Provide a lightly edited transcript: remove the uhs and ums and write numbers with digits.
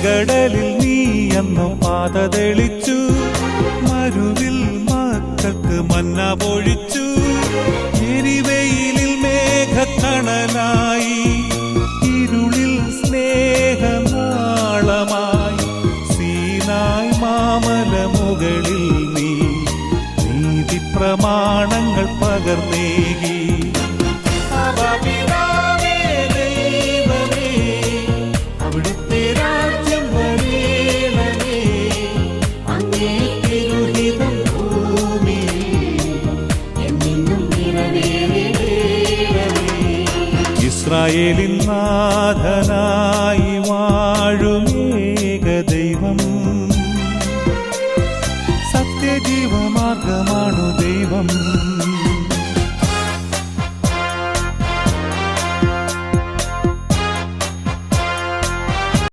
ചെങ്കടലിൽ നീ അന്നു പാത തെളിച്ചു, മരുവിൽ മക്കൾക്ക് മന്ന പൊഴിച്ചു. എരിവെയിലിൽ മേഘക്കണലായി, ഇരുളിൽ സ്നേഹനാളമായി. സീനായ് മാമല മുകളിൽ നീ നീതി പ്രമാണങ്ങൾ പകർന്നേകി. അവിടുത്തെ രാജ്യം വരേണമേ, അങ്ങേ തിരുഹിതം ഭൂമിയിൽ എന്നും നിറവേറണമേ. ഇസ്രായേലിൻ നാഥന